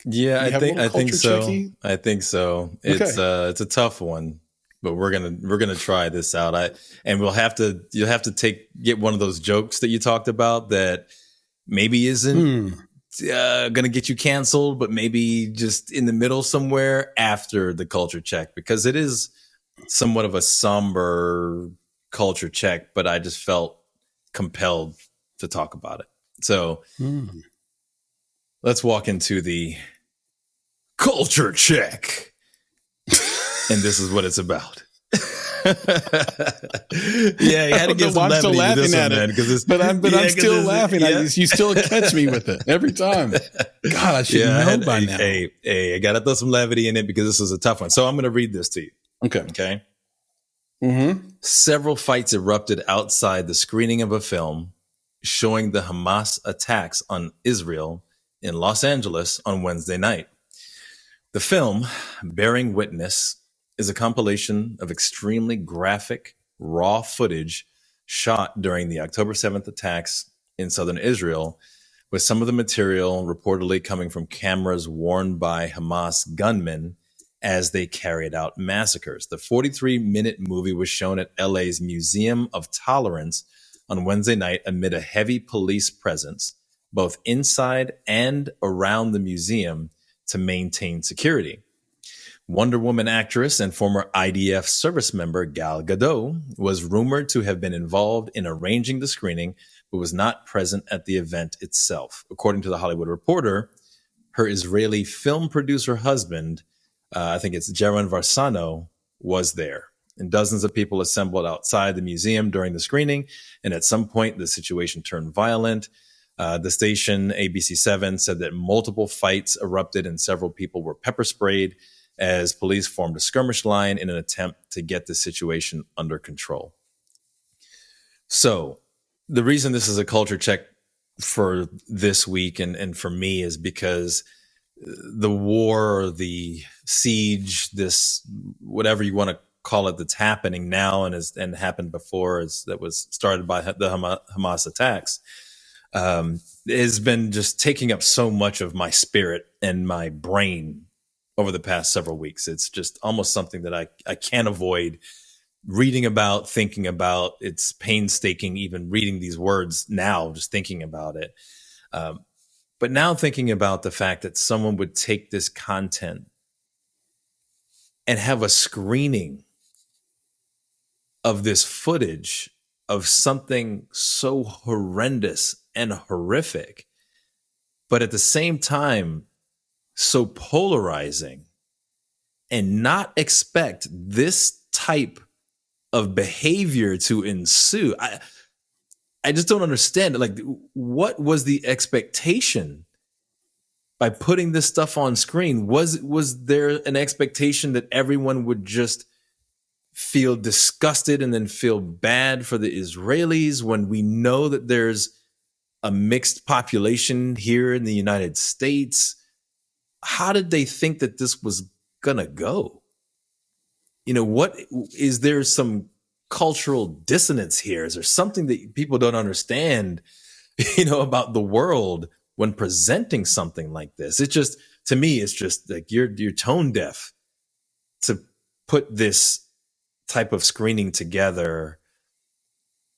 Yeah, Do you have a little I think culture so. checky? I think so. Okay. It's a tough one, but we're gonna try this out. And you'll have to get one of those jokes that you talked about that maybe isn't Hmm. gonna get you canceled, but maybe just in the middle somewhere after the culture check, because it is somewhat of a somber culture check, but I just felt compelled to talk about it. So Hmm. let's walk into the culture check. And this is what it's about. Yeah, you I had to don't know give some why I'm still levity to laughing this one, at it, man, because but I'm because still laughing. yeah, You still catch me with it every time. God, I should yeah. know by now. I got to throw some levity in it because this is a tough one. So I'm going to read this to you. Okay. Okay. Mm-hmm. Several fights erupted outside the screening of a film showing the Hamas attacks on Israel in Los Angeles on Wednesday night. The film, Bearing Witness, is a compilation of extremely graphic, raw footage shot during the October 7th attacks in southern Israel, with some of the material reportedly coming from cameras worn by Hamas gunmen as they carried out massacres. The 43-minute movie was shown at LA's Museum of Tolerance on Wednesday night amid a heavy police presence, both inside and around the museum, to maintain security. Wonder Woman actress and former IDF service member Gal Gadot was rumored to have been involved in arranging the screening, but was not present at the event itself. According to The Hollywood Reporter, her Israeli film producer husband, I think it's Jaron Varsano, was there. And dozens of people assembled outside the museum during the screening. And at some point, the situation turned violent. The station ABC7 said that multiple fights erupted and several people were pepper sprayed as police formed a skirmish line in an attempt to get the situation under control. So, the reason this is a culture check for this week and for me is because the war, or the siege, this whatever you want to call it, that's happening now and happened before, that was started by the Hamas attacks, has been just taking up so much of my spirit and my brain over the past several weeks. It's just almost something that I can't avoid reading about, thinking about. It's painstaking even reading these words now, just thinking about it. But now thinking about the fact that someone would take this content and have a screening of this footage of something so horrendous and horrific, but at the same time, so polarizing, and not expect this type of behavior to ensue. I just don't understand. Like, what was the expectation by putting this stuff on screen? Was there an expectation that everyone would just feel disgusted and then feel bad for the Israelis, when we know that there's a mixed population here in the United States? How did they think that this was gonna go? What is there some cultural dissonance here? Is there something that people don't understand, about the world when presenting something like this? It just, to me, it's just like you're tone deaf to put this type of screening together.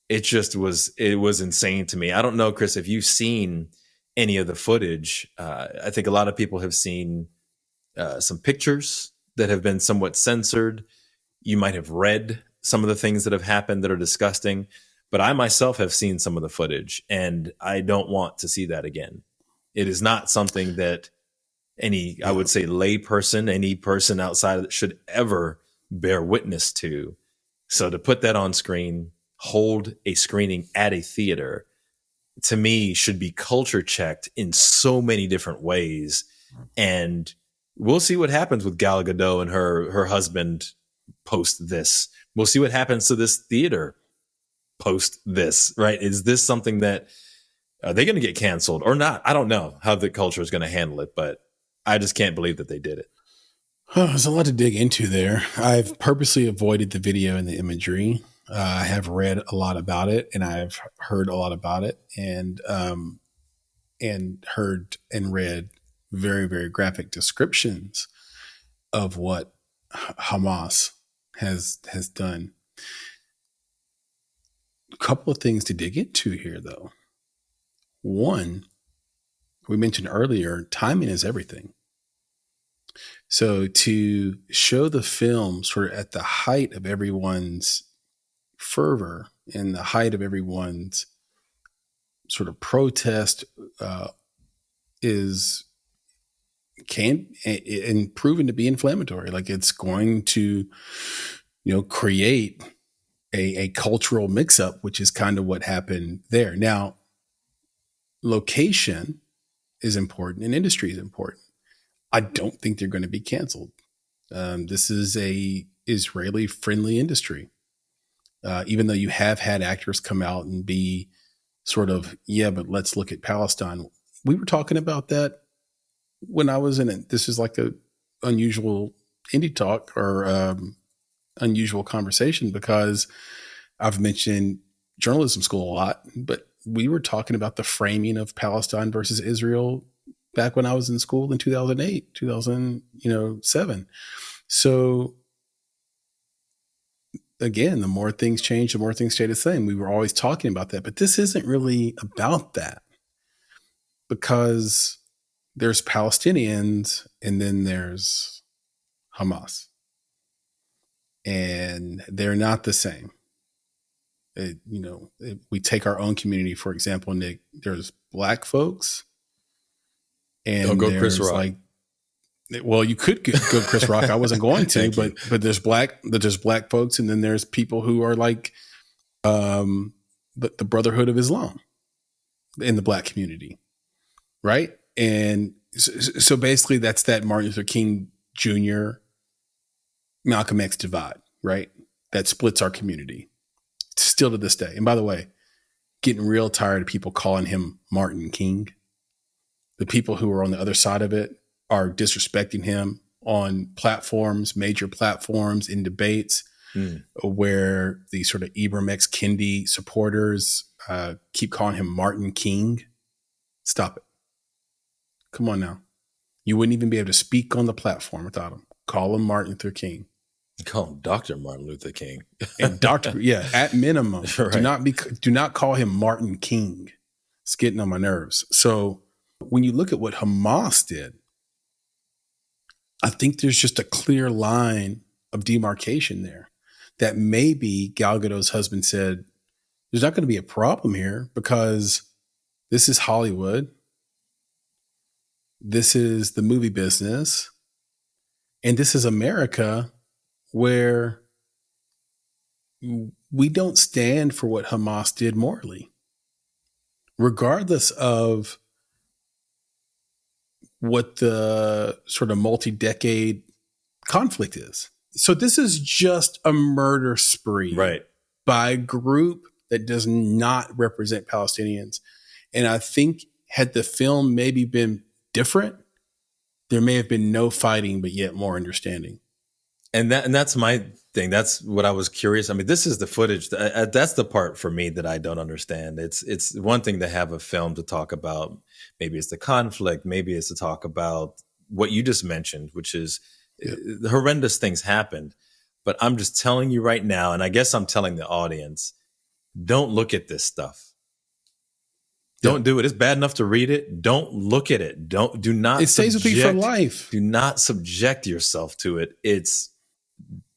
It was insane to me. I don't know, Chris, if you've seen any of the footage. I think a lot of people have seen some pictures that have been somewhat censored. You might have read some of the things that have happened that are disgusting, but I myself have seen some of the footage, and I don't want to see that again. It is not something that I Yeah. would say, lay person, any person outside of it should ever bear witness to. So to put that on screen, hold a screening at a theater, to me, should be culture checked in so many different ways. And we'll see what happens with Gal Gadot and her husband post this. We'll see what happens to this theater post this, right? Is this something that, are they going to get canceled or not? I don't know how the culture is going to handle it, but I just can't believe that they did it. Oh, there's a lot to dig into there. I've purposely avoided the video and the imagery. I have read a lot about it, and I've heard a lot about it, and heard and read very, very graphic descriptions of what Hamas has done. A couple of things to dig into here, though. One, we mentioned earlier, timing is everything. So to show the film sort of at the height of everyone's fervor and the height of everyone's sort of protest is and proven to be inflammatory. Like it's going to, create a cultural mix-up, which is kind of what happened there. Now, location is important and industry is important. I don't think they're going to be canceled. This is a Israeli friendly industry. Even though you have had actors come out and be sort of, but let's look at Palestine. We were talking about that when I was in it. This is like a unusual indie talk or unusual conversation because I've mentioned journalism school a lot, but we were talking about the framing of Palestine versus Israel back when I was in school in 2008, 2007. So again, the more things change, the more things stay the same. We were always talking about that, but this isn't really about that because there's Palestinians and then there's Hamas, and they're not the same. We take our own community, for example, Nick, there's black folks and Don't go Chris there's Rock. Well, you could go Chris Rock. I wasn't going to, but there's black folks, and then there's people who are like the Brotherhood of Islam in the black community, right? And so basically, that's that Martin Luther King Jr., Malcolm X divide, right? That splits our community still to this day. And by the way, getting real tired of people calling him Martin King. The people who are on the other side of it are disrespecting him on platforms, major platforms, in debates, where the sort of Ibram X. Kendi supporters keep calling him Martin King. Stop it. Come on now. You wouldn't even be able to speak on the platform without him. Call him Martin Luther King. Call him Dr. Martin Luther King. And Dr. Yeah, at minimum, right. Do not call him Martin King. It's getting on my nerves. So when you look at what Hamas did, I think there's just a clear line of demarcation there that maybe Gal Gadot's husband said, there's not going to be a problem here because this is Hollywood. This is the movie business. And this is America, where we don't stand for what Hamas did morally, regardless of what the sort of multi-decade conflict is. So this is just a murder spree, right, by a group that does not represent Palestinians. And I think had the film maybe been different, there may have been no fighting, but yet more understanding. And that's my thing. That's what I was curious. I mean, this is the footage. That's the part for me that I don't understand. It's one thing to have a film to talk about. Maybe it's the conflict. Maybe it's to talk about what you just mentioned, which is horrendous things happened. But I'm just telling you right now, and I guess I'm telling the audience, don't look at this stuff. Don't do it. It's bad enough to read it. Don't look at it. Do not. It stays with you for life. Do not subject yourself to it. It's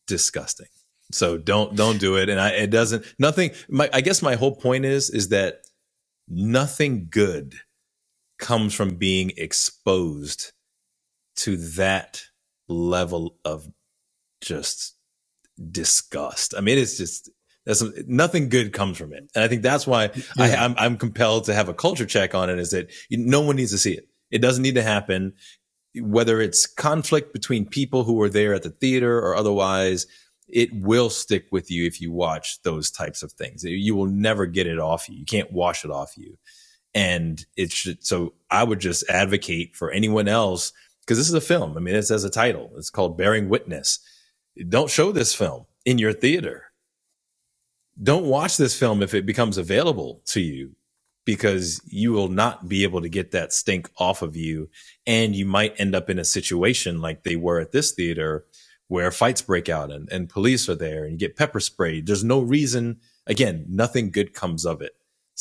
disgusting. So don't do it. And it doesn't. Nothing. I guess my whole point is that nothing good comes from being exposed to that level of just disgust. I mean, it's just. Nothing good comes from it. And I think that's why I'm compelled to have a culture check on it, is that no one needs to see it. It doesn't need to happen, whether it's conflict between people who were there at the theater or otherwise. It will stick with you if you watch those types of things. You will never get it off you. You can't wash it off you. And so I would just advocate for anyone else, because this is a film. I mean, it says a title. It's called Bearing Witness. Don't show this film in your theater. Don't watch this film if it becomes available to you. because you will not be able to get that stink off of you. And you might end up in a situation like they were at this theater where fights break out and police are there and you get pepper sprayed. There's no reason, again, nothing good comes of it.